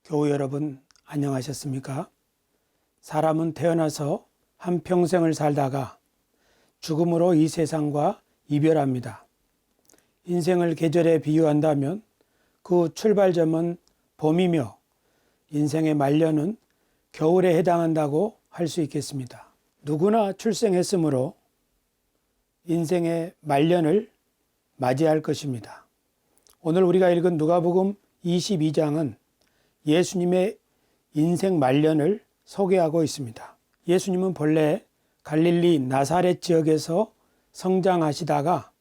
교우 여러분, 안녕하셨습니까? 사람은 태어나서 한평생을 살다가 죽음으로 이 세상과 이별합니다. 인생을 계절에 비유한다면 그 출발점은 봄이며 인생의 말년은 겨울에 해당한다고 할 수 있겠습니다. 누구나 출생했으므로 인생의 말년을 맞이할 것입니다. 오늘 우리가 읽은 누가복음 22장은 예수님의 인생 말년을 소개하고 있습니다. 예수님은 본래 갈릴리 나사렛 지역에서 성장하시다가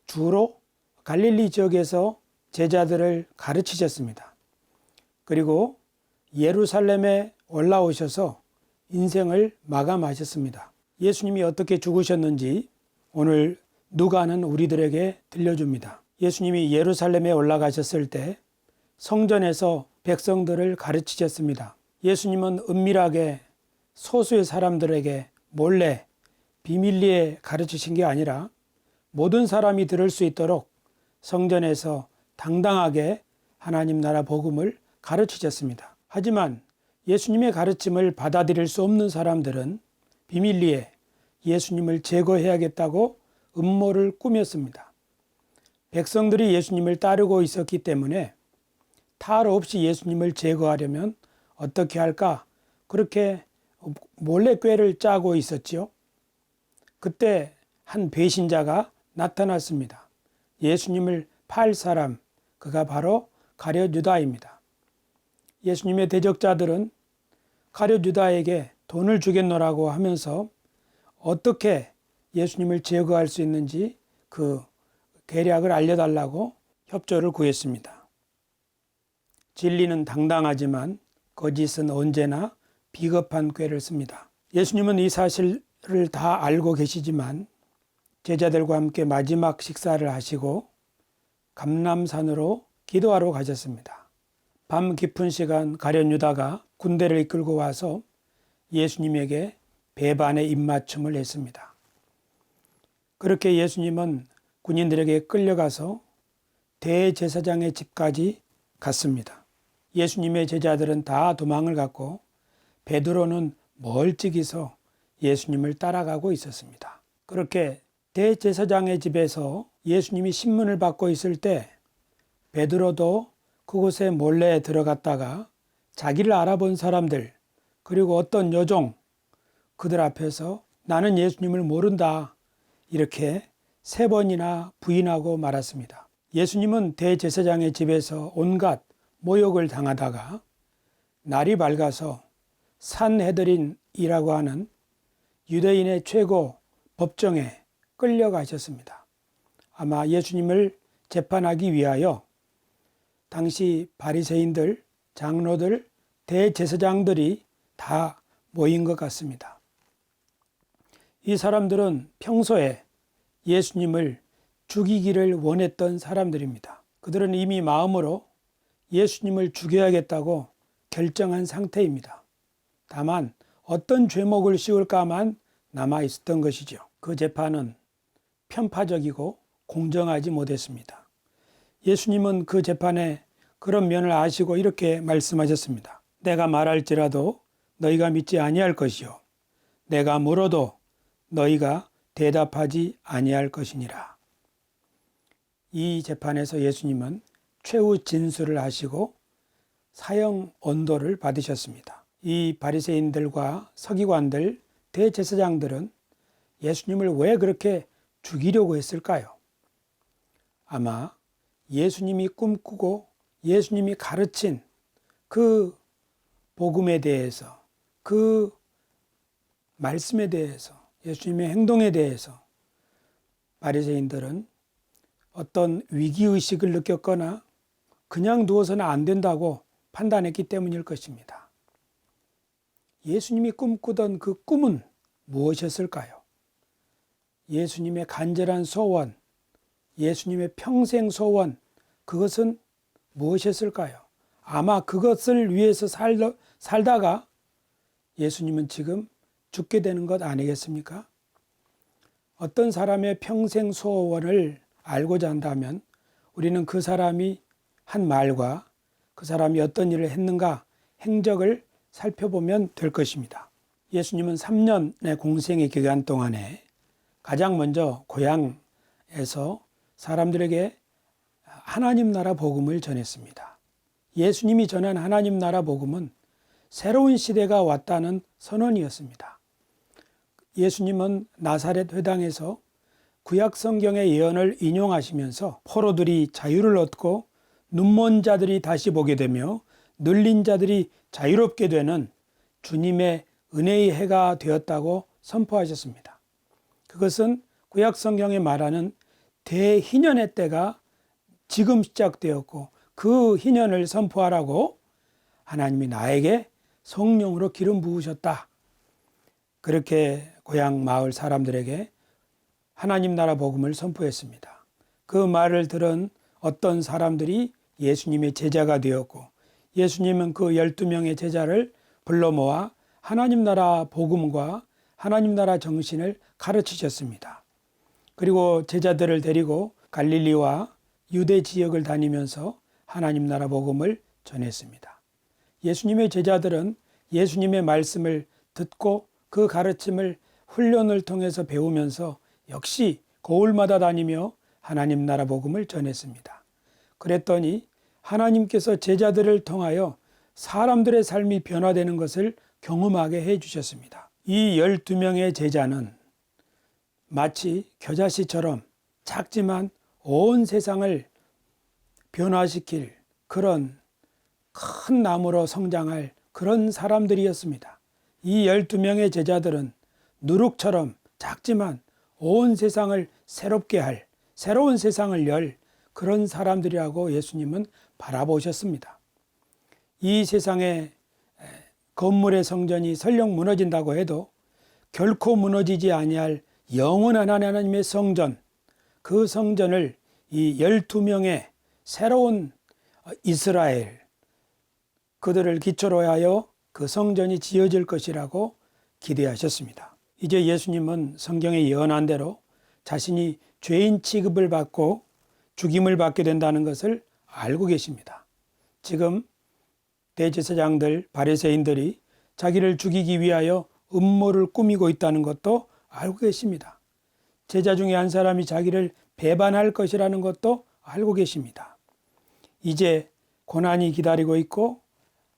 주로 갈릴리 지역에서 제자들을 가르치셨습니다. 그리고 예루살렘에 올라오셔서 인생을 마감하셨습니다. 예수님이 어떻게 죽으셨는지 오늘 누가는 우리들에게 들려줍니다. 예수님이 예루살렘에 올라가셨을 때 성전에서 백성들을 가르치셨습니다. 예수님은 은밀하게 소수의 사람들에게 몰래 비밀리에 가르치신 게 아니라 모든 사람이 들을 수 있도록 성전에서 당당하게 하나님 나라 복음을 가르치셨습니다. 하지만 예수님의 가르침을 받아들일 수 없는 사람들은 비밀리에 예수님을 제거해야겠다고 음모를 꾸몄습니다. 백성들이 예수님을 따르고 있었기 때문에 탈 없이 예수님을 제거하려면 어떻게 할까? 그렇게 몰래 꾀를 짜고 있었지요. 그때 한 배신자가 나타났습니다. 예수님을 팔 사람, 그가 바로 가룟 유다입니다. 예수님의 대적자들은 가룟 유다에게 돈을 주겠노라고 하면서 어떻게 예수님을 제거할 수 있는지 그 계략을 알려달라고 협조를 구했습니다. 진리는 당당하지만 거짓은 언제나 비겁한 꾀를 씁니다. 예수님은 이 사실을 다 알고 계시지만 제자들과 함께 마지막 식사를 하시고 감람산으로 기도하러 가셨습니다. 밤 깊은 시간 가룟 유다가 군대를 이끌고 와서 예수님에게 배반의 입맞춤을 했습니다. 그렇게 예수님은 군인들에게 끌려가서 대제사장의 집까지 갔습니다. 예수님의 제자들은 다 도망을 갔고 베드로는 멀찍이서 예수님을 따라가고 있었습니다. 그렇게 대제사장의 집에서 예수님이 신문을 받고 있을 때 베드로도 그곳에 몰래 들어갔다가 자기를 알아본 사람들 그리고 어떤 여종 그들 앞에서 나는 예수님을 모른다 이렇게 3번이나 부인하고 말았습니다. 예수님은 대제사장의 집에서 온갖 모욕을 당하다가 날이 밝아서 산헤드린이라고 하는 유대인의 최고 법정에 끌려가셨습니다. 아마 예수님을 재판하기 위하여 당시 바리새인들, 장로들, 대제사장들이 다 모인 것 같습니다. 이 사람들은 평소에 예수님을 죽이기를 원했던 사람들입니다. 그들은 이미 마음으로 예수님을 죽여야겠다고 결정한 상태입니다. 다만 어떤 죄목을 씌울까만 남아 있었던 것이죠. 그 재판은 편파적이고 공정하지 못했습니다. 예수님은 그 재판에 그런 면을 아시고 이렇게 말씀하셨습니다. 내가 말할지라도 너희가 믿지 아니할 것이요 내가 물어도 너희가 대답하지 아니할 것이니라. 이 재판에서 예수님은 최후 진술을 하시고 사형 언도를 받으셨습니다. 이 바리새인들과 서기관들, 대제사장들은 예수님을 왜 그렇게 죽이려고 했을까요? 아마 예수님이 꿈꾸고 예수님이 가르친 그 복음에 대해서, 그 말씀에 대해서, 예수님의 행동에 대해서 바리새인들은 어떤 위기의식을 느꼈거나 그냥 두어서는 안 된다고 판단했기 때문일 것입니다. 예수님이 꿈꾸던 그 꿈은 무엇이었을까요? 예수님의 간절한 소원, 예수님의 평생 소원, 그것은 무엇이었을까요? 아마 그것을 위해서 살다가 예수님은 지금 죽게 되는 것 아니겠습니까? 어떤 사람의 평생 소원을 알고자 한다면 우리는 그 사람이 한 말과 그 사람이 어떤 일을 했는가 행적을 살펴보면 될 것입니다. 예수님은 3년의 공생의 기간 동안에 가장 먼저 고향에서 사람들에게 하나님 나라 복음을 전했습니다. 예수님이 전한 하나님 나라 복음은 새로운 시대가 왔다는 선언이었습니다. 예수님은 나사렛 회당에서 구약 성경의 예언을 인용하시면서 포로들이 자유를 얻고 눈먼 자들이 다시 보게 되며 눌린 자들이 자유롭게 되는 주님의 은혜의 해가 되었다고 선포하셨습니다. 그것은 구약 성경에 말하는 대희년의 때가 지금 시작되었고 그 희년을 선포하라고 하나님이 나에게 성령으로 기름 부으셨다. 그렇게 고향 마을 사람들에게 하나님 나라 복음을 선포했습니다. 그 말을 들은 어떤 사람들이 예수님의 제자가 되었고 예수님은 그 12명의 제자를 불러 모아 하나님 나라 복음과 하나님 나라 정신을 가르치셨습니다. 그리고 제자들을 데리고 갈릴리와 유대 지역을 다니면서 하나님 나라 복음을 전했습니다. 예수님의 제자들은 예수님의 말씀을 듣고 그 가르침을 훈련을 통해서 배우면서 역시 거울마다 다니며 하나님 나라 복음을 전했습니다. 그랬더니 하나님께서 제자들을 통하여 사람들의 삶이 변화되는 것을 경험하게 해주셨습니다. 이 12명의 제자는 마치 겨자씨처럼 작지만 온 세상을 변화시킬 그런 큰 나무로 성장할 그런 사람들이었습니다. 이 12명의 제자들은 누룩처럼 작지만 온 세상을 새롭게 할, 새로운 세상을 열 그런 사람들이라고 예수님은 바라보셨습니다. 이 세상에 건물의 성전이 설령 무너진다고 해도 결코 무너지지 아니할 영원한 하나님의 성전, 그 성전을 이 12명의 새로운 이스라엘, 그들을 기초로 하여 그 성전이 지어질 것이라고 기대하셨습니다. 이제 예수님은 성경에 예언한 대로 자신이 죄인 취급을 받고 죽임을 받게 된다는 것을 알고 계십니다. 지금 대제사장들, 바리새인들이 자기를 죽이기 위하여 음모를 꾸미고 있다는 것도 알고 계십니다. 제자 중에 한 사람이 자기를 배반할 것이라는 것도 알고 계십니다. 이제 고난이 기다리고 있고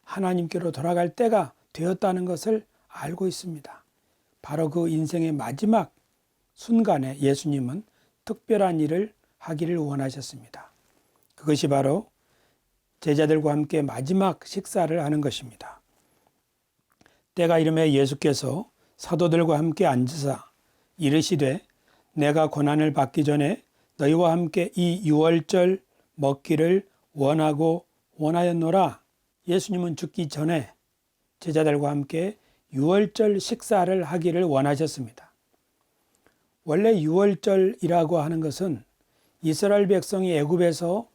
하나님께로 돌아갈 때가 되었다는 것을 알고 있습니다. 바로 그 인생의 마지막 순간에 예수님은 특별한 일을 하기를 원하셨습니다. 그것이 바로 제자들과 함께 마지막 식사를 하는 것입니다. 때가 이르매 예수께서 사도들과 함께 앉으사 이르시되 내가 고난을 받기 전에 너희와 함께 이 유월절 먹기를 원하였노라. 예수님은 죽기 전에 제자들과 함께 유월절 식사를 하기를 원하셨습니다. 원래 유월절이라고 하는 것은 이스라엘 백성이 애굽에서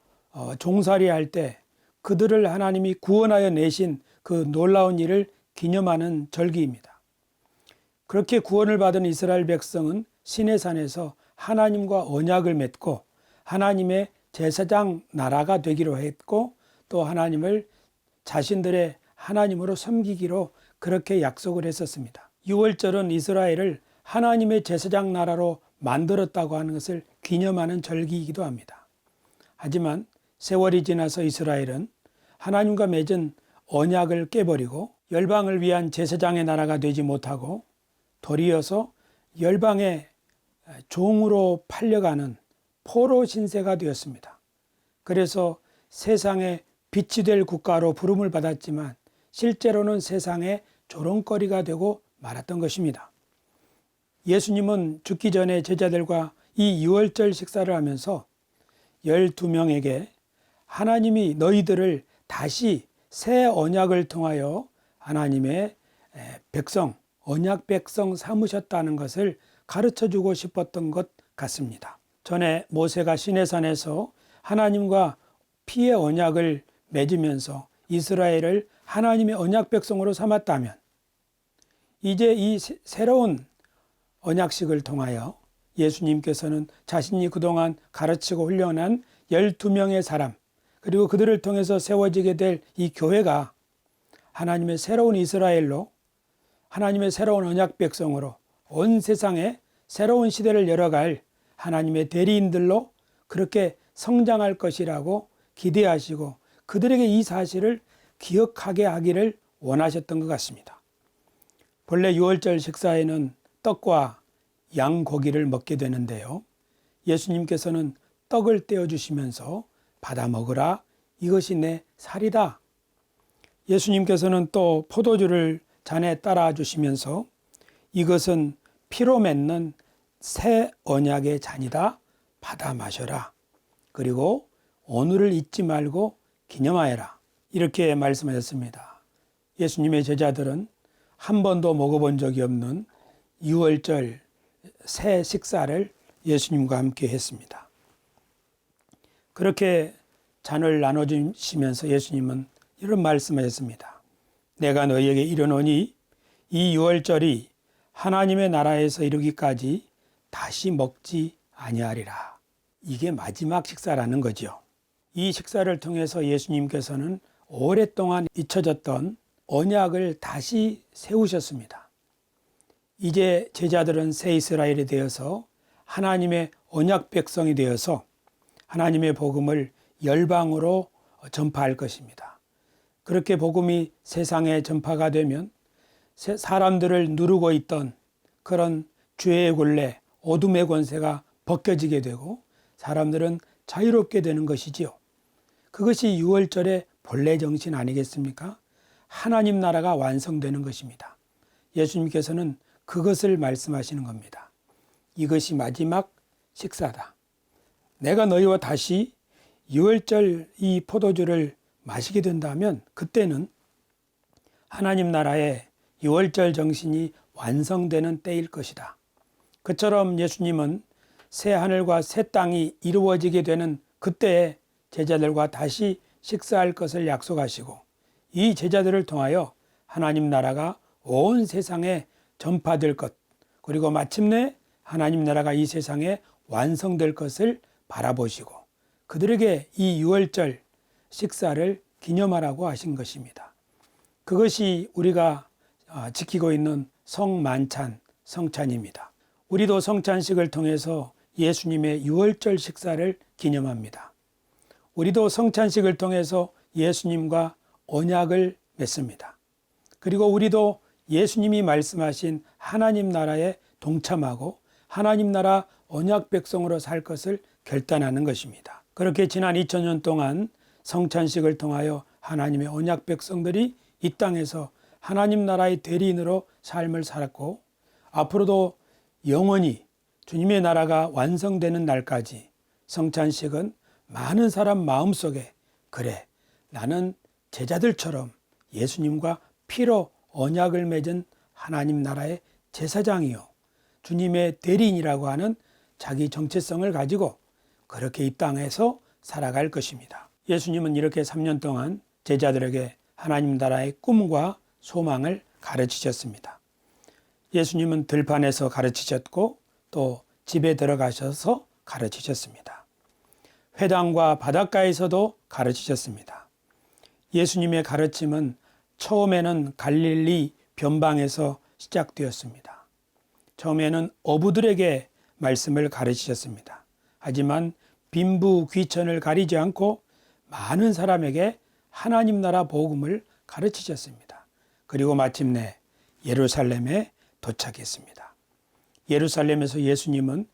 종살이할 때 그들을 하나님이 구원하여 내신 그 놀라운 일을 기념하는 절기입니다. 그렇게 구원을 받은 이스라엘 백성은 시내산에서 하나님과 언약을 맺고 하나님의 제사장 나라가 되기로 했고 또 하나님을 자신들의 하나님으로 섬기기로 그렇게 약속을 했었습니다. 유월절은 이스라엘을 하나님의 제사장 나라로 만들었다고 하는 것을 기념하는 절기이기도 합니다. 하지만 세월이 지나서 이스라엘은 하나님과 맺은 언약을 깨버리고 열방을 위한 제사장의 나라가 되지 못하고 도리어서 열방의 종으로 팔려가는 포로 신세가 되었습니다. 그래서 세상의 빛이 될 국가로 부름을 받았지만 실제로는 세상의 조롱거리가 되고 말았던 것입니다. 예수님은 죽기 전에 제자들과 이 유월절 식사를 하면서 12명에게 하나님이 너희들을 다시 새 언약을 통하여 하나님의 백성, 언약 백성 삼으셨다는 것을 가르쳐주고 싶었던 것 같습니다. 전에 모세가 시내산에서 하나님과 피의 언약을 맺으면서 이스라엘을 하나님의 언약 백성으로 삼았다면 이제 이 새로운 언약식을 통하여 예수님께서는 자신이 그동안 가르치고 훈련한 12명의 사람, 그리고 그들을 통해서 세워지게 될 이 교회가 하나님의 새로운 이스라엘로, 하나님의 새로운 언약 백성으로 온 세상에 새로운 시대를 열어갈 하나님의 대리인들로 그렇게 성장할 것이라고 기대하시고 그들에게 이 사실을 기억하게 하기를 원하셨던 것 같습니다. 본래 유월절 식사에는 떡과 양고기를 먹게 되는데요. 예수님께서는 떡을 떼어주시면서 받아 먹으라, 이것이 내 살이다. 예수님께서는 또 포도주를 잔에 따라 주시면서 이것은 피로 맺는 새 언약의 잔이다, 받아 마셔라. 그리고 오늘을 잊지 말고 기념하여라, 이렇게 말씀하셨습니다. 예수님의 제자들은 한 번도 먹어본 적이 없는 유월절 새 식사를 예수님과 함께 했습니다. 그렇게 잔을 나눠주시면서 예수님은 이런 말씀하셨습니다. 내가 너희에게 이르노니 이 유월절이 하나님의 나라에서 이르기까지 다시 먹지 아니하리라. 이게 마지막 식사라는 거죠. 이 식사를 통해서 예수님께서는 오랫동안 잊혀졌던 언약을 다시 세우셨습니다. 이제 제자들은 새 이스라엘이 되어서 하나님의 언약 백성이 되어서 하나님의 복음을 열방으로 전파할 것입니다. 그렇게 복음이 세상에 전파가 되면 사람들을 누르고 있던 그런 죄의 굴레, 어둠의 권세가 벗겨지게 되고 사람들은 자유롭게 되는 것이지요. 그것이 유월절의 본래 정신 아니겠습니까? 하나님 나라가 완성되는 것입니다. 예수님께서는 그것을 말씀하시는 겁니다. 이것이 마지막 식사다. 내가 너희와 다시 유월절 이 포도주를 마시게 된다면 그때는 하나님 나라의 유월절 정신이 완성되는 때일 것이다. 그처럼 예수님은 새 하늘과 새 땅이 이루어지게 되는 그때에 제자들과 다시 식사할 것을 약속하시고 이 제자들을 통하여 하나님 나라가 온 세상에 전파될 것, 그리고 마침내 하나님 나라가 이 세상에 완성될 것을 바라보시고 그들에게 이 유월절 식사를 기념하라고 하신 것입니다. 그것이 우리가 지키고 있는 성만찬, 성찬입니다. 우리도 성찬식을 통해서 예수님의 유월절 식사를 기념합니다. 우리도 성찬식을 통해서 예수님과 언약을 맺습니다. 그리고 우리도 예수님이 말씀하신 하나님 나라에 동참하고 하나님 나라 언약 백성으로 살 것을 결단하는 것입니다. 그렇게 지난 2000년 동안 성찬식을 통하여 하나님의 언약 백성들이 이 땅에서 하나님 나라의 대리인으로 삶을 살았고 앞으로도 영원히 주님의 나라가 완성되는 날까지 성찬식은 많은 사람 마음속에 그래, 나는 제자들처럼 예수님과 피로 언약을 맺은 하나님 나라의 제사장이요 주님의 대리인이라고 하는 자기 정체성을 가지고 그렇게 이 땅에서 살아갈 것입니다. 예수님은 이렇게 3년 동안 제자들에게 하나님 나라의 꿈과 소망을 가르치셨습니다. 예수님은 들판에서 가르치셨고 또 집에 들어가셔서 가르치셨습니다. 회당과 바닷가에서도 가르치셨습니다. 예수님의 가르침은 처음에는 갈릴리 변방에서 시작되었습니다. 처음에는 어부들에게 말씀을 가르치셨습니다. 하지만 빈부 귀천을 가리지 않고 많은 사람에게 하나님 나라 복음을 가르치셨습니다. 그리고 마침내 예루살렘에 도착했습니다. 예루살렘에서 예수님은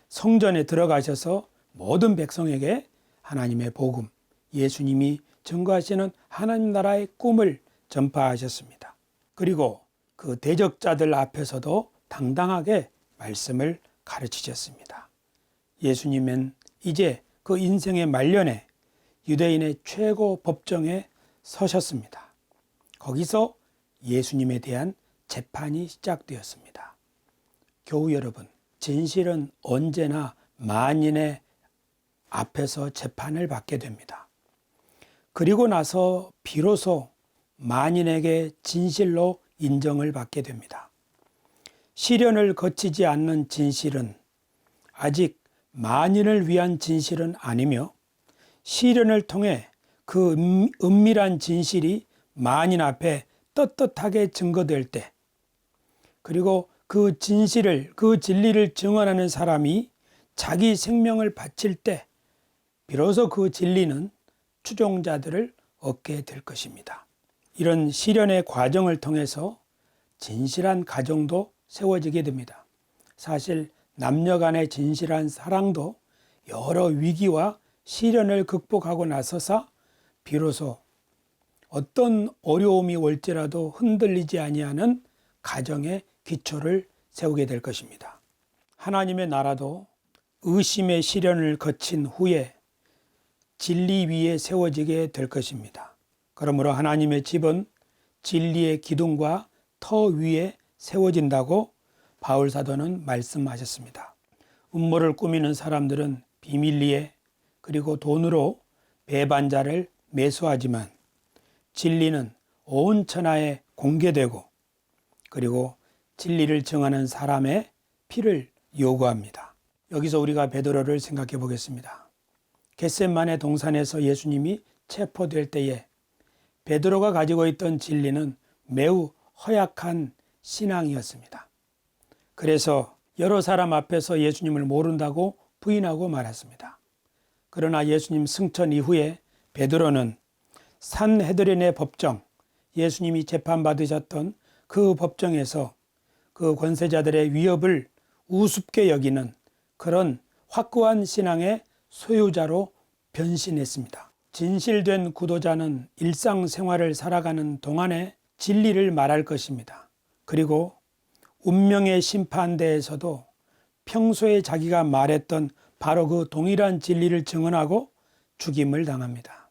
성전에 들어가셔서 모든 백성에게 하나님의 복음, 예수님이 증거하시는 하나님 나라의 꿈을 전파하셨습니다. 그리고 그 대적자들 앞에서도 당당하게 말씀을 가르치셨습니다. 예수님은 이제 그 인생의 말년에 유대인의 최고 법정에 서셨습니다. 거기서 예수님에 대한 재판이 시작되었습니다. 교우 여러분, 진실은 언제나 만인의 앞에서 재판을 받게 됩니다. 그리고 나서 비로소 만인에게 진실로 인정을 받게 됩니다. 시련을 거치지 않는 진실은 아직 만인을 위한 진실은 아니며 시련을 통해 그 은밀한 진실이 만인 앞에 떳떳하게 증거될 때, 그리고 그 진실을, 그 진리를 증언하는 사람이 자기 생명을 바칠 때 비로소 그 진리는 추종자들을 얻게 될 것입니다. 이런 시련의 과정을 통해서 진실한 가정도 세워지게 됩니다. 사실 남녀 간의 진실한 사랑도 여러 위기와 시련을 극복하고 나서서 비로소 어떤 어려움이 올지라도 흔들리지 아니하는 가정의 기초를 세우게 될 것입니다. 하나님의 나라도 의심의 시련을 거친 후에 진리 위에 세워지게 될 것입니다. 그러므로 하나님의 집은 진리의 기둥과 터 위에 세워진다고 바울 사도는 말씀하셨습니다. 음모를 꾸미는 사람들은 비밀리에 그리고 돈으로 배반자를 매수하지만 진리는 온 천하에 공개되고 그리고 진리를 정하는 사람의 피를 요구합니다. 여기서 우리가 베드로를 생각해 보겠습니다. 겟세마네 동산에서 예수님이 체포될 때에 베드로가 가지고 있던 진리는 매우 허약한 신앙이었습니다. 그래서 여러 사람 앞에서 예수님을 모른다고 부인하고 말았습니다. 그러나 예수님 승천 이후에 베드로는 산헤드린의 법정, 예수님이 재판받으셨던 그 법정에서 그 권세자들의 위협을 우습게 여기는 그런 확고한 신앙의 소유자로 변신했습니다. 진실된 구도자는 일상생활을 살아가는 동안에 진리를 말할 것입니다. 그리고 운명의 심판대에서도 평소에 자기가 말했던 바로 그 동일한 진리를 증언하고 죽임을 당합니다.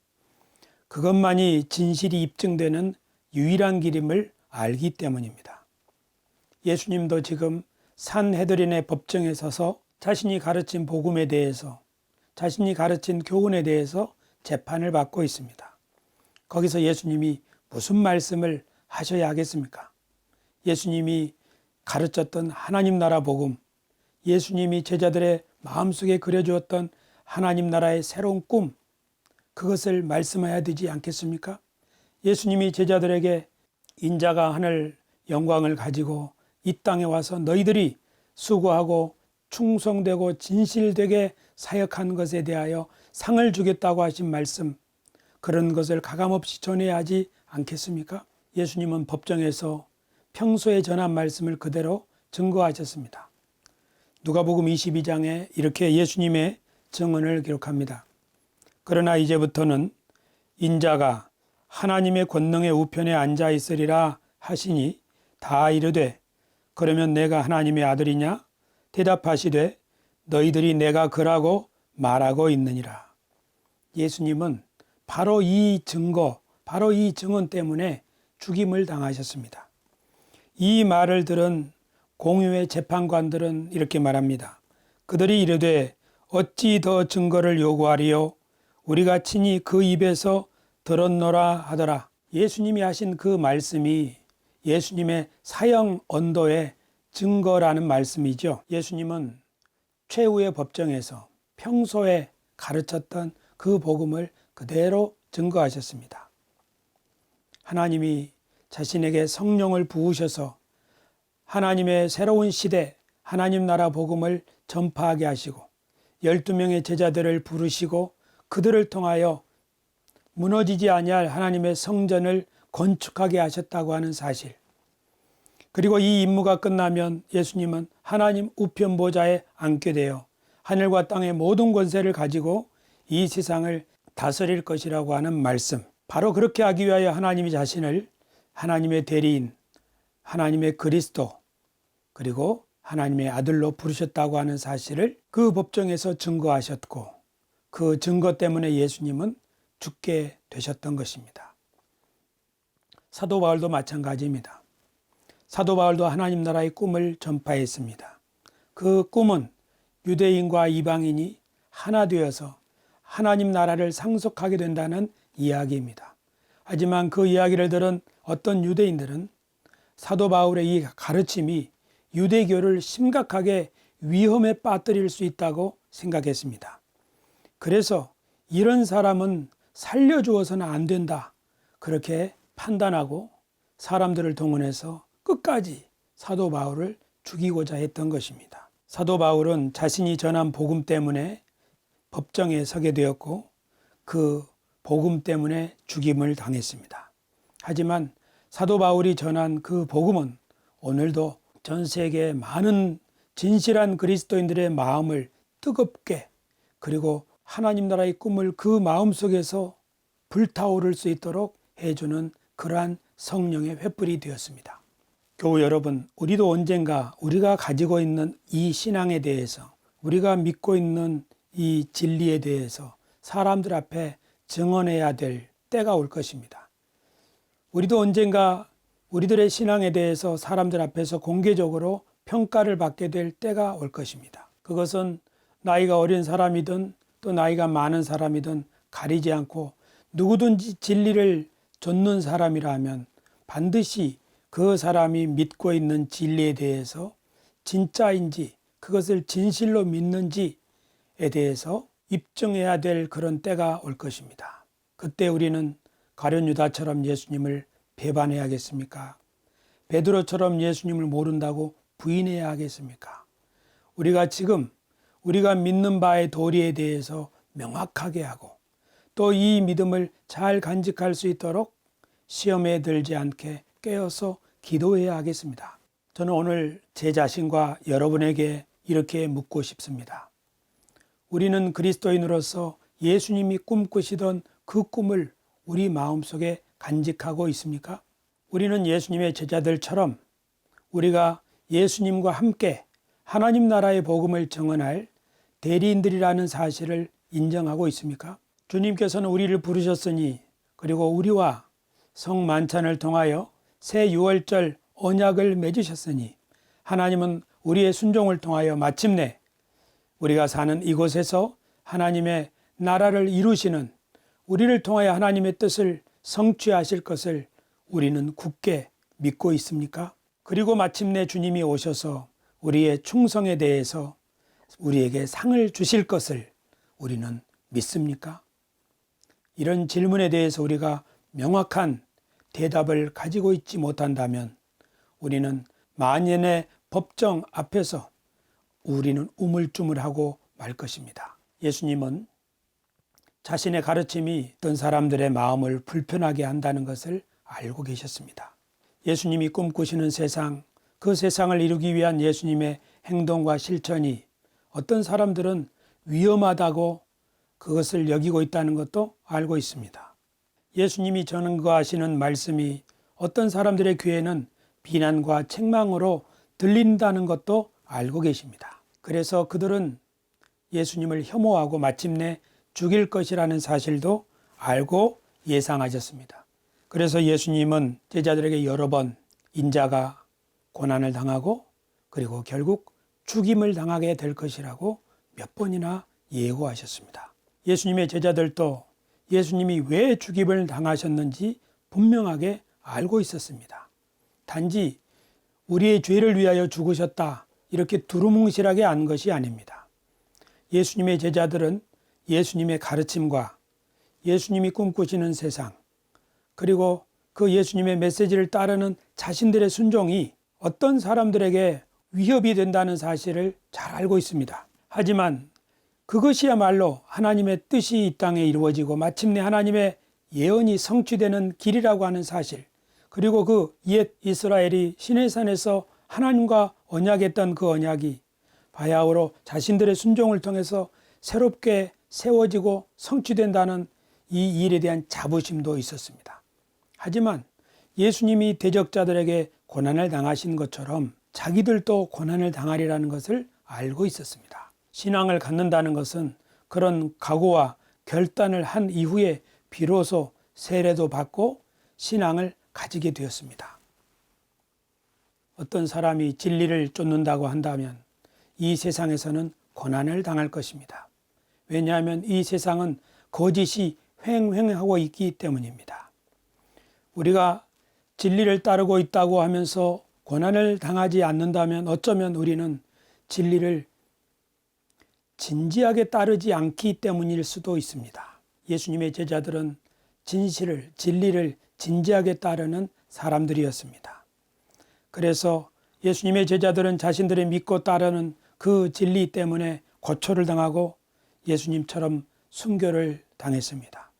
그것만이 진실이 입증되는 유일한 길임을 알기 때문입니다. 예수님도 지금 산헤드린의 법정에 서서 자신이 가르친 복음에 대해서, 자신이 가르친 교훈에 대해서 재판을 받고 있습니다. 거기서 예수님이 무슨 말씀을 하셔야 하겠습니까? 예수님이 가르쳤던 하나님 나라 복음, 예수님이 제자들의 마음속에 그려주었던 하나님 나라의 새로운 꿈, 그것을 말씀해야 되지 않겠습니까? 예수님이 제자들에게 인자가 하늘 영광을 가지고 이 땅에 와서 너희들이 수고하고 충성되고 진실되게 사역한 것에 대하여 상을 주겠다고 하신 말씀, 그런 것을 가감없이 전해야 하지 않겠습니까? 예수님은 법정에서 평소에 전한 말씀을 그대로 증거하셨습니다. 누가복음 22장에 이렇게 예수님의 증언을 기록합니다. 그러나 이제부터는 인자가 하나님의 권능의 우편에 앉아 있으리라 하시니 다 이르되 그러면 내가 하나님의 아들이냐? 대답하시되 너희들이 내가 그라고 말하고 있느니라. 예수님은 바로 이 증거, 바로 이 증언 때문에 죽임을 당하셨습니다. 이 말을 들은 공유의 재판관들은 이렇게 말합니다. 그들이 이르되 어찌 더 증거를 요구하리요? 우리가 친히 그 입에서 들었노라 하더라. 예수님이 하신 그 말씀이 예수님의 사형 언도의 증거라는 말씀이죠. 예수님은 최후의 법정에서 평소에 가르쳤던 그 복음을 그대로 증거하셨습니다. 하나님이 자신에게 성령을 부으셔서 하나님의 새로운 시대, 하나님 나라 복음을 전파하게 하시고 12명의 제자들을 부르시고 그들을 통하여 무너지지 아니할 하나님의 성전을 건축하게 하셨다고 하는 사실, 그리고 이 임무가 끝나면 예수님은 하나님 우편 보좌에 앉게 되어 하늘과 땅의 모든 권세를 가지고 이 세상을 다스릴 것이라고 하는 말씀, 바로 그렇게 하기 위하여 하나님이 자신을 하나님의 대리인, 하나님의 그리스도, 그리고 하나님의 아들로 부르셨다고 하는 사실을 그 법정에서 증거하셨고, 그 증거 때문에 예수님은 죽게 되셨던 것입니다. 사도 바울도 마찬가지입니다. 사도 바울도 하나님 나라의 꿈을 전파했습니다. 그 꿈은 유대인과 이방인이 하나 되어서 하나님 나라를 상속하게 된다는 이야기입니다. 하지만 그 이야기를 들은 어떤 유대인들은 사도 바울의 이 가르침이 유대교를 심각하게 위험에 빠뜨릴 수 있다고 생각했습니다. 그래서 이런 사람은 살려주어서는 안 된다. 그렇게 판단하고 사람들을 동원해서 끝까지 사도 바울을 죽이고자 했던 것입니다. 사도 바울은 자신이 전한 복음 때문에 법정에 서게 되었고 그 복음 때문에 죽임을 당했습니다. 하지만 사도 바울이 전한 그 복음은 오늘도 전 세계 많은 진실한 그리스도인들의 마음을 뜨겁게 그리고 하나님 나라의 꿈을 그 마음속에서 불타오를 수 있도록 해주는 그러한 성령의 횃불이 되었습니다. 교우 여러분, 우리도 언젠가 우리가 가지고 있는 이 신앙에 대해서 우리가 믿고 있는 이 진리에 대해서 사람들 앞에 증언해야 될 때가 올 것입니다. 우리도 언젠가 우리들의 신앙에 대해서 사람들 앞에서 공개적으로 평가를 받게 될 때가 올 것입니다. 그것은 나이가 어린 사람이든 또 나이가 많은 사람이든 가리지 않고 누구든지 진리를 좇는 사람이라면 반드시 그 사람이 믿고 있는 진리에 대해서 진짜인지 그것을 진실로 믿는지에 대해서 입증해야 될 그런 때가 올 것입니다. 그때 우리는 가룟 유다처럼 예수님을 배반해야겠습니까? 베드로처럼 예수님을 모른다고 부인해야 하겠습니까? 우리가 지금 우리가 믿는 바의 도리에 대해서 명확하게 하고 또 이 믿음을 잘 간직할 수 있도록 시험에 들지 않게 깨어서 기도해야 하겠습니다. 저는 오늘 제 자신과 여러분에게 이렇게 묻고 싶습니다. 우리는 그리스도인으로서 예수님이 꿈꾸시던 그 꿈을 우리 마음속에 간직하고 있습니까? 우리는 예수님의 제자들처럼 우리가 예수님과 함께 하나님 나라의 복음을 증언할 대리인들이라는 사실을 인정하고 있습니까? 주님께서는 우리를 부르셨으니 그리고 우리와 성만찬을 통하여 새 유월절 언약을 맺으셨으니 하나님은 우리의 순종을 통하여 마침내 우리가 사는 이곳에서 하나님의 나라를 이루시는 우리를 통하여 하나님의 뜻을 성취하실 것을 우리는 굳게 믿고 있습니까? 그리고 마침내 주님이 오셔서 우리의 충성에 대해서 우리에게 상을 주실 것을 우리는 믿습니까? 이런 질문에 대해서 우리가 명확한 대답을 가지고 있지 못한다면 우리는 만연의 법정 앞에서 우리는 우물쭈물하고 말 것입니다. 예수님은 자신의 가르침이 어떤 사람들의 마음을 불편하게 한다는 것을 알고 계셨습니다. 예수님이 꿈꾸시는 세상, 그 세상을 이루기 위한 예수님의 행동과 실천이 어떤 사람들은 위험하다고 그것을 여기고 있다는 것도 알고 있습니다. 예수님이 전하시는 말씀이 어떤 사람들의 귀에는 비난과 책망으로 들린다는 것도 알고 계십니다. 그래서 그들은 예수님을 혐오하고 마침내 죽일 것이라는 사실도 알고 예상하셨습니다. 그래서 예수님은 제자들에게 여러 번 인자가 고난을 당하고 그리고 결국 죽임을 당하게 될 것이라고 몇 번이나 예고하셨습니다. 예수님의 제자들도 예수님이 왜 죽임을 당하셨는지 분명하게 알고 있었습니다. 단지 우리의 죄를 위하여 죽으셨다 이렇게 두루뭉실하게 안 것이 아닙니다. 예수님의 제자들은 예수님의 가르침과 예수님이 꿈꾸시는 세상 그리고 그 예수님의 메시지를 따르는 자신들의 순종이 어떤 사람들에게 위협이 된다는 사실을 잘 알고 있습니다. 하지만 그것이야말로 하나님의 뜻이 이 땅에 이루어지고 마침내 하나님의 예언이 성취되는 길이라고 하는 사실, 그리고 그 옛 이스라엘이 시내산에서 하나님과 언약했던 그 언약이 바야흐로 자신들의 순종을 통해서 새롭게 세워지고 성취된다는 이 일에 대한 자부심도 있었습니다. 하지만 예수님이 대적자들에게 고난을 당하신 것처럼 자기들도 고난을 당하리라는 것을 알고 있었습니다. 신앙을 갖는다는 것은 그런 각오와 결단을 한 이후에 비로소 세례도 받고 신앙을 가지게 되었습니다. 어떤 사람이 진리를 쫓는다고 한다면 이 세상에서는 고난을 당할 것입니다. 왜냐하면 이 세상은 거짓이 횡행하고 있기 때문입니다. 우리가 진리를 따르고 있다고 하면서 고난을 당하지 않는다면 어쩌면 우리는 진리를 진지하게 따르지 않기 때문일 수도 있습니다. 예수님의 제자들은 진실을, 진리를 진지하게 따르는 사람들이었습니다. 그래서 예수님의 제자들은 자신들이 믿고 따르는 그 진리 때문에 고초를 당하고 예수님처럼 순교를 당했습니다.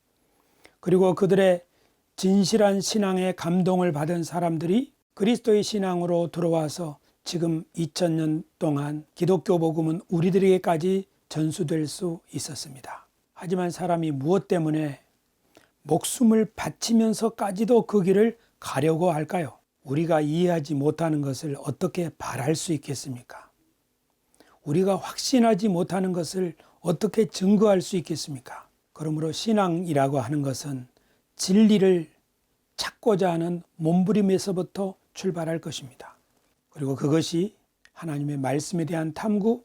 그리고 그들의 진실한 신앙에 감동을 받은 사람들이 그리스도의 신앙으로 들어와서 지금 2000년 동안 기독교 복음은 우리들에게까지 전수될 수 있었습니다. 하지만 사람이 무엇 때문에 목숨을 바치면서까지도 그 길을 가려고 할까요? 우리가 이해하지 못하는 것을 어떻게 바랄 수 있겠습니까? 우리가 확신하지 못하는 것을 어떻게 증거할 수 있겠습니까? 그러므로 신앙이라고 하는 것은 진리를 찾고자 하는 몸부림에서부터 출발할 것입니다. 그리고 그것이 하나님의 말씀에 대한 탐구,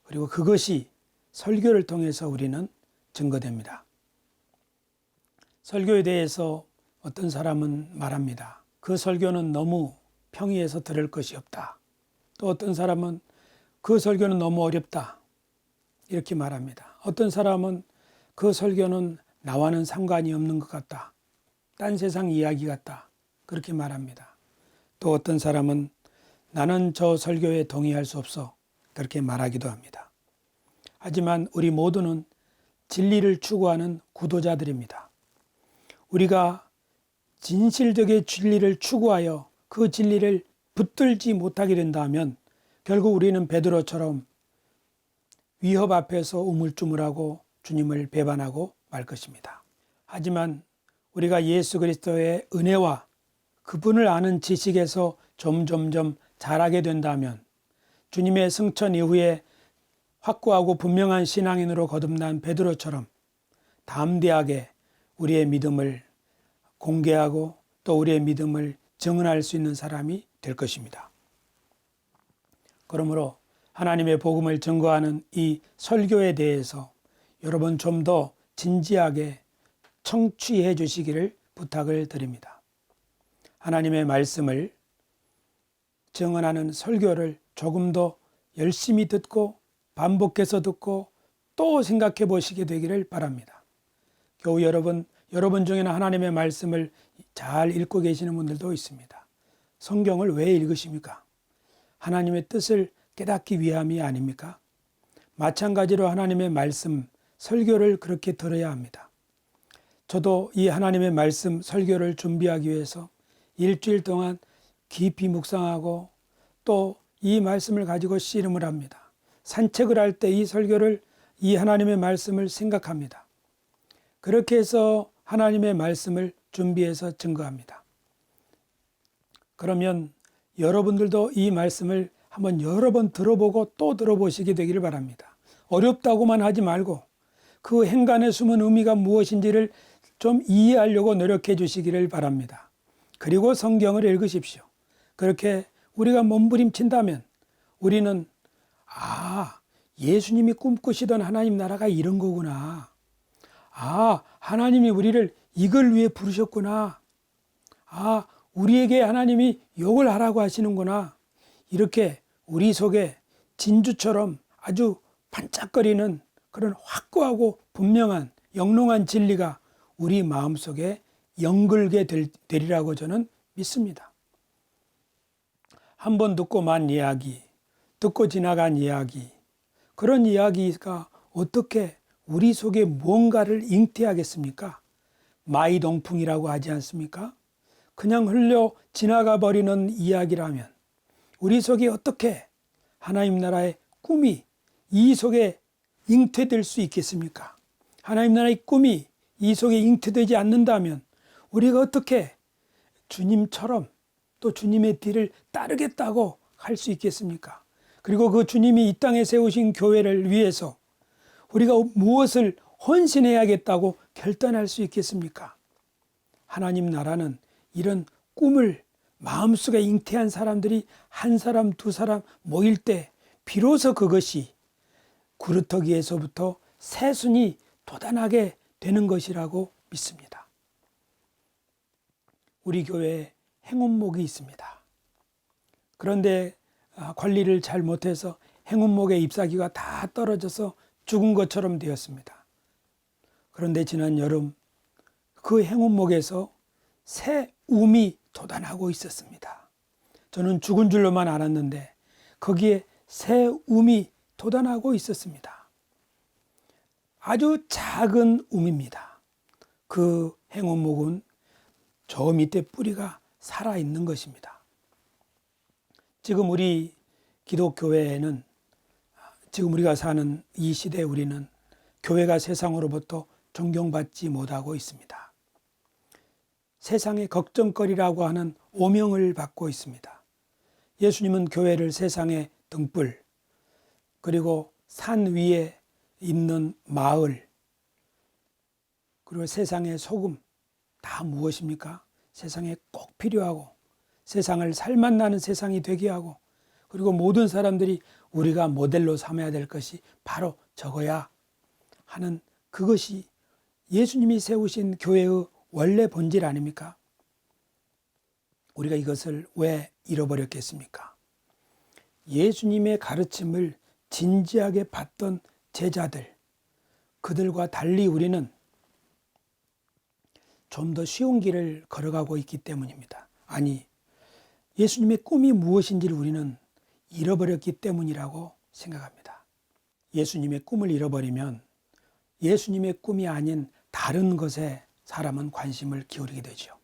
그리고 그것이 설교를 통해서 우리는 증거됩니다. 설교에 대해서 어떤 사람은 말합니다. 그 설교는 너무 평이해서 들을 것이 없다. 또 어떤 사람은 그 설교는 너무 어렵다. 이렇게 말합니다. 어떤 사람은 그 설교는 나와는 상관이 없는 것 같다. 딴 세상 이야기 같다. 그렇게 말합니다. 또 어떤 사람은 나는 저 설교에 동의할 수 없어. 그렇게 말하기도 합니다. 하지만 우리 모두는 진리를 추구하는 구도자들입니다. 우리가 진실되게 진리를 추구하여 그 진리를 붙들지 못하게 된다면 결국 우리는 베드로처럼 위협 앞에서 우물쭈물하고 주님을 배반하고 말 것입니다. 하지만 우리가 예수 그리스도의 은혜와 그분을 아는 지식에서 점점점 자라게 된다면 주님의 승천 이후에 확고하고 분명한 신앙인으로 거듭난 베드로처럼 담대하게 우리의 믿음을 공개하고 또 우리의 믿음을 증언할 수 있는 사람이 될 것입니다. 그러므로 하나님의 복음을 증거하는 이 설교에 대해서 여러분 좀 더 진지하게 청취해 주시기를 부탁을 드립니다. 하나님의 말씀을 증언하는 설교를 조금 더 열심히 듣고 반복해서 듣고 또 생각해 보시게 되기를 바랍니다. 겨우 여러분 중에는 하나님의 말씀을 잘 읽고 계시는 분들도 있습니다. 성경을 왜 읽으십니까? 하나님의 뜻을 깨닫기 위함이 아닙니까? 마찬가지로 하나님의 말씀, 설교를 그렇게 들어야 합니다. 저도 이 하나님의 말씀, 설교를 준비하기 위해서 일주일 동안 깊이 묵상하고 또 이 말씀을 가지고 씨름을 합니다. 산책을 할 때 이 설교를, 이 하나님의 말씀을 생각합니다. 그렇게 해서 하나님의 말씀을 준비해서 증거합니다. 그러면 여러분들도 이 말씀을 한번 여러 번 들어보고 또 들어보시게 되기를 바랍니다. 어렵다고만 하지 말고 그 행간에 숨은 의미가 무엇인지를 좀 이해하려고 노력해 주시기를 바랍니다. 그리고 성경을 읽으십시오. 그렇게 우리가 몸부림친다면 우리는 예수님이 꿈꾸시던 하나님 나라가 이런 거구나. 하나님이 우리를 이걸 위해 부르셨구나. 우리에게 하나님이 욕을 하라고 하시는구나. 이렇게 우리 속에 진주처럼 아주 반짝거리는 그런 확고하고 분명한 영롱한 진리가 우리 마음속에 연글게 되리라고 저는 믿습니다. 한 번 듣고 만 이야기, 듣고 지나간 이야기, 그런 이야기가 어떻게 우리 속에 무언가를 잉태하겠습니까? 마이동풍이라고 하지 않습니까? 그냥 흘려 지나가 버리는 이야기라면 우리 속에 어떻게 하나님 나라의 꿈이 이 속에 잉태될 수 있겠습니까? 하나님 나라의 꿈이 이 속에 잉태되지 않는다면 우리가 어떻게 주님처럼 또 주님의 뒤를 따르겠다고 할 수 있겠습니까? 그리고 그 주님이 이 땅에 세우신 교회를 위해서 우리가 무엇을 헌신해야겠다고 결단할 수 있겠습니까? 하나님 나라는 이런 꿈을 마음속에 잉태한 사람들이 한 사람 두 사람 모일 때 비로소 그것이 구루터기에서부터 새순이 돋아나게 되는 것이라고 믿습니다. 우리 교회에 행운목이 있습니다. 그런데 관리를 잘 못해서 행운목의 잎사귀가 다 떨어져서 죽은 것처럼 되었습니다. 그런데 지난 여름 그 행운목에서 새 움이 돋아나고 있었습니다. 저는 죽은 줄로만 알았는데 거기에 새 움이 돋아나고 있었습니다. 아주 작은 움입니다. 그 행운목은 저 밑에 뿌리가 살아있는 것입니다. 지금 우리 기독교회에는, 지금 우리가 사는 이 시대에 우리는 교회가 세상으로부터 존경받지 못하고 있습니다. 세상의 걱정거리라고 하는 오명을 받고 있습니다. 예수님은 교회를 세상의 등불, 그리고 산 위에 있는 마을, 그리고 세상의 소금, 다 무엇입니까? 세상에 꼭 필요하고 세상을 살맛나는 세상이 되게 하고, 그리고 모든 사람들이 우리가 모델로 삼아야 될 것이 바로 저거야 하는, 그것이 예수님이 세우신 교회의 원래 본질 아닙니까? 우리가 이것을 왜 잃어버렸겠습니까? 예수님의 가르침을 진지하게 받던 제자들, 그들과 달리 우리는 좀 더 쉬운 길을 걸어가고 있기 때문입니다. 아니, 예수님의 꿈이 무엇인지를 우리는 잃어버렸기 때문이라고 생각합니다. 예수님의 꿈을 잃어버리면 예수님의 꿈이 아닌 다른 것에 사람은 관심을 기울이게 되죠.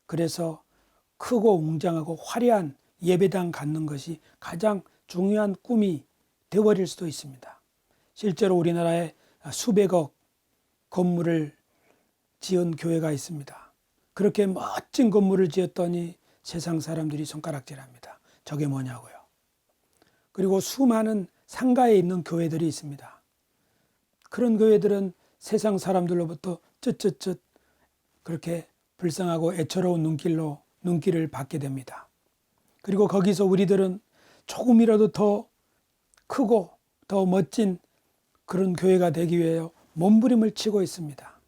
그래서 크고 웅장하고 화려한 예배당 갖는 것이 가장 중요한 꿈이 되어버릴 수도 있습니다. 실제로 우리나라에 수백억 건물을 지은 교회가 있습니다. 그렇게 멋진 건물을 지었더니 세상 사람들이 손가락질합니다. 저게 뭐냐고요. 그리고 수많은 상가에 있는 교회들이 있습니다. 그런 교회들은 세상 사람들로부터 쯧쯧쯧 그렇게 불쌍하고 애처로운 눈길을 받게 됩니다. 그리고 거기서 우리들은 조금이라도 더 크고 더 멋진 그런 교회가 되기 위해 몸부림을 치고 있습니다.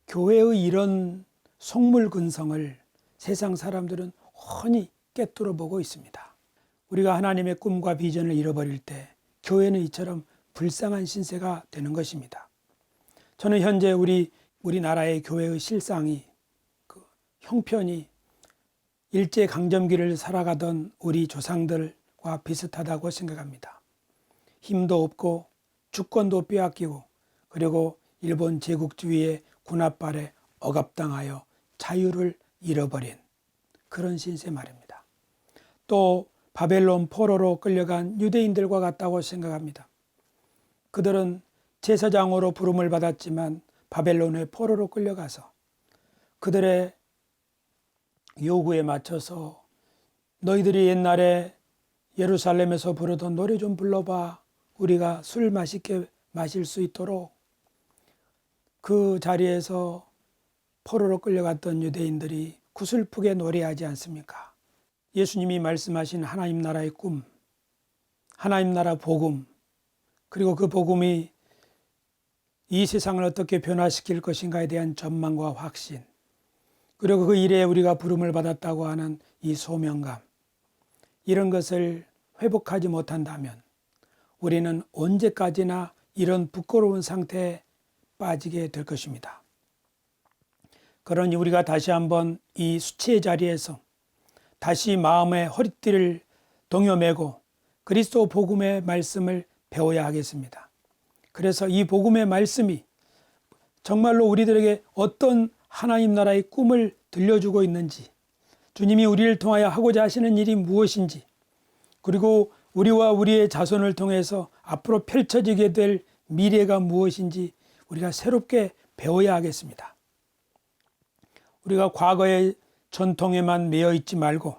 교회의 이런 속물근성을 세상 사람들은 훤히 꿰뚫어 보고 있습니다. 우리가 하나님의 꿈과 비전을 잃어버릴 때 교회는 이처럼 불쌍한 신세가 되는 것입니다. 저는 현재 우리나라의 교회의 실상이, 그 형편이 일제강점기를 살아가던 우리 조상들과 비슷하다고 생각합니다. 힘도 없고 주권도 빼앗기고, 그리고 일본 제국주의의 군합발에 억압당하여 자유를 잃어버린 그런 신세 말입니다. 또 바벨론 포로로 끌려간 유대인들과 같다고 생각합니다. 그들은 제사장으로 부름을 받았지만 바벨론의 포로로 끌려가서 그들의 요구에 맞춰서 너희들이 옛날에 예루살렘에서 부르던 노래 좀 불러봐, 우리가 술 맛있게 마실 수 있도록. 그 자리에서 포로로 끌려갔던 유대인들이 구슬프게 노래하지 않습니까? 예수님이 말씀하신 하나님 나라의 꿈, 하나님 나라 복음, 그리고 그 복음이 이 세상을 어떻게 변화시킬 것인가에 대한 전망과 확신, 그리고 그 일에 우리가 부름을 받았다고 하는 이 소명감, 이런 것을 회복하지 못한다면 우리는 언제까지나 이런 부끄러운 상태에 빠지게 될 것입니다. 그러니 우리가 다시 한번 이 수치의 자리에서 다시 마음의 허리띠를 동여매고 그리스도 복음의 말씀을 배워야 하겠습니다. 그래서 이 복음의 말씀이 정말로 우리들에게 어떤 하나님 나라의 꿈을 들려주고 있는지, 주님이 우리를 통하여 하고자 하시는 일이 무엇인지, 그리고 우리와 우리의 자손을 통해서 앞으로 펼쳐지게 될 미래가 무엇인지 우리가 새롭게 배워야 하겠습니다. 우리가 과거의 전통에만 매여 있지 말고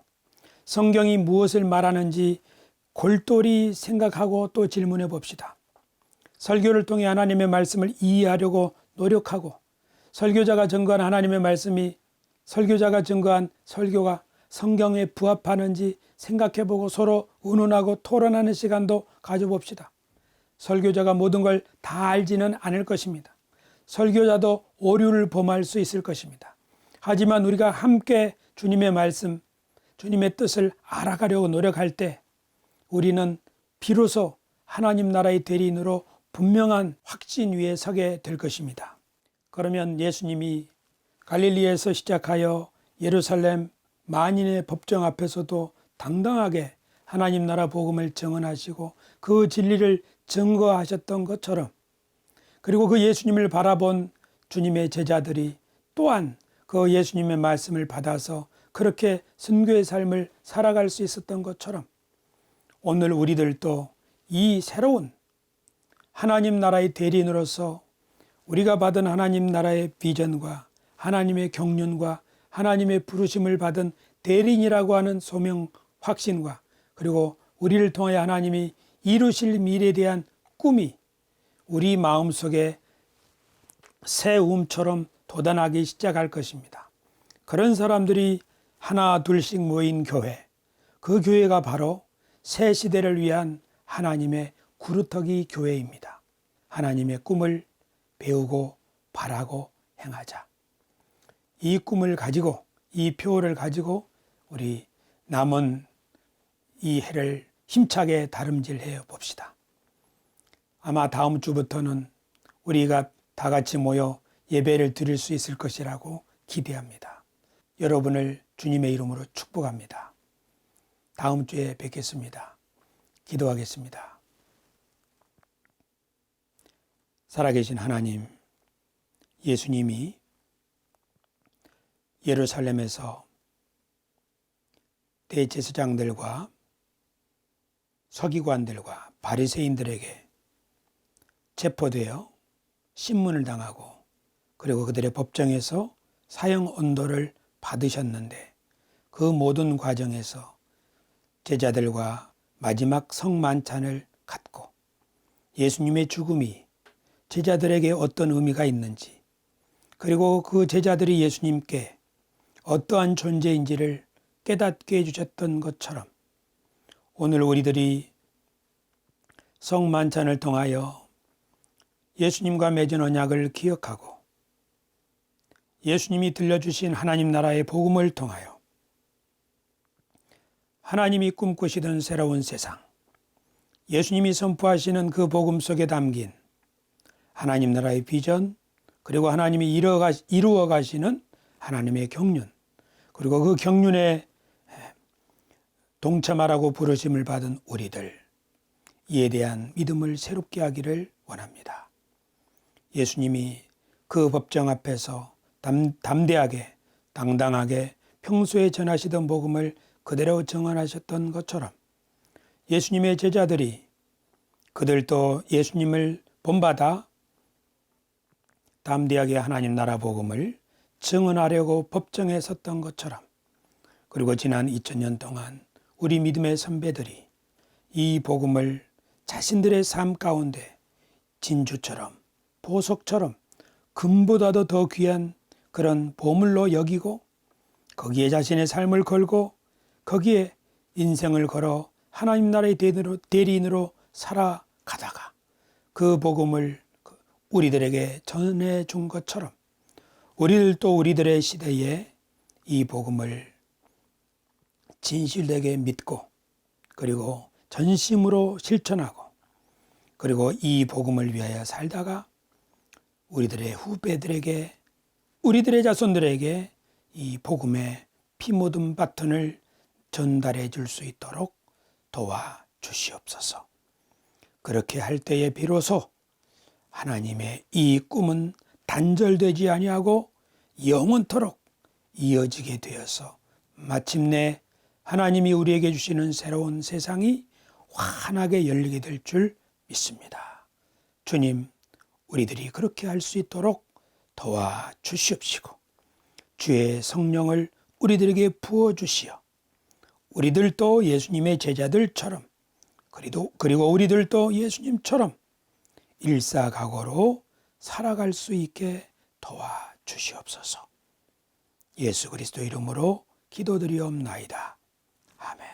성경이 무엇을 말하는지 골똘히 생각하고 또 질문해 봅시다. 설교를 통해 하나님의 말씀을 이해하려고 노력하고, 설교자가 증거한 하나님의 말씀이, 설교자가 증거한 설교가 성경에 부합하는지 생각해보고 서로 의논하고 토론하는 시간도 가져봅시다. 설교자가 모든 걸 다 알지는 않을 것입니다. 설교자도 오류를 범할 수 있을 것입니다. 하지만 우리가 함께 주님의 말씀, 주님의 뜻을 알아가려고 노력할 때 우리는 비로소 하나님 나라의 대리인으로 분명한 확신 위에 서게 될 것입니다. 그러면 예수님이 갈릴리에서 시작하여 예루살렘 만인의 법정 앞에서도 당당하게 하나님 나라 복음을 증언하시고 그 진리를 증거하셨던 것처럼, 그리고 그 예수님을 바라본 주님의 제자들이 또한 그 예수님의 말씀을 받아서 그렇게 선교의 삶을 살아갈 수 있었던 것처럼, 오늘 우리들도 이 새로운 하나님 나라의 대리인으로서 우리가 받은 하나님 나라의 비전과 하나님의 경륜과 하나님의 부르심을 받은 대리인이라고 하는 소명 확신과, 그리고 우리를 통하여 하나님이 이루실 미래에 대한 꿈이 우리 마음속에 새 움처럼 돋아나기 시작할 것입니다. 그런 사람들이 하나 둘씩 모인 교회, 그 교회가 바로 새 시대를 위한 하나님의 구루터기 교회입니다. 하나님의 꿈을 배우고 바라고 행하자. 이 꿈을 가지고, 이 표를 가지고 우리 남은 이 해를 힘차게 다름질해 봅시다. 아마 다음 주부터는 우리가 다 같이 모여 예배를 드릴 수 있을 것이라고 기대합니다. 여러분을 주님의 이름으로 축복합니다. 다음 주에 뵙겠습니다. 기도하겠습니다. 살아계신 하나님, 예수님이 예루살렘에서 대제사장들과 서기관들과 바리새인들에게 체포되어 신문을 당하고, 그리고 그들의 법정에서 사형 언도를 받으셨는데, 그 모든 과정에서 제자들과 마지막 성만찬을 갖고 예수님의 죽음이 제자들에게 어떤 의미가 있는지, 그리고 그 제자들이 예수님께 어떠한 존재인지를 깨닫게 해주셨던 것처럼, 오늘 우리들이 성만찬을 통하여 예수님과 맺은 언약을 기억하고 예수님이 들려주신 하나님 나라의 복음을 통하여 하나님이 꿈꾸시던 새로운 세상, 예수님이 선포하시는 그 복음 속에 담긴 하나님 나라의 비전, 그리고 하나님이 이루어 가시는 하나님의 경륜, 그리고 그 경륜에 동참하라고 부르심을 받은 우리들, 이에 대한 믿음을 새롭게 하기를 원합니다. 예수님이 그 법정 앞에서 담대하게 당당하게 평소에 전하시던 복음을 그대로 증언하셨던 것처럼, 예수님의 제자들이 그들도 예수님을 본받아 담대하게 하나님 나라 복음을 증언하려고 법정에 섰던 것처럼, 그리고 지난 2000년 동안 우리 믿음의 선배들이 이 복음을 자신들의 삶 가운데 진주처럼, 보석처럼, 금보다도 더 귀한 그런 보물로 여기고, 거기에 자신의 삶을 걸고 거기에 인생을 걸어 하나님 나라의 대리인으로 살아가다가 그 복음을 우리들에게 전해준 것처럼, 우리들도 우리들의 시대에 이 복음을 진실되게 믿고, 그리고 전심으로 실천하고, 그리고 이 복음을 위하여 살다가 우리들의 후배들에게, 우리들의 자손들에게 이 복음의 피 묻은 바톤을 전달해 줄 수 있도록 도와주시옵소서. 그렇게 할 때에 비로소 하나님의 이 꿈은 단절되지 아니하고 영원토록 이어지게 되어서 마침내 하나님이 우리에게 주시는 새로운 세상이 환하게 열리게 될 줄 믿습니다. 주님, 우리들이 그렇게 할 수 있도록 도와주시옵시고, 주의 성령을 우리들에게 부어주시어 우리들도 예수님의 제자들처럼, 그리고 우리들도 예수님처럼 일사각오로 살아갈 수 있게 도와주시옵소서. 예수 그리스도 이름으로 기도드리옵나이다. 아멘.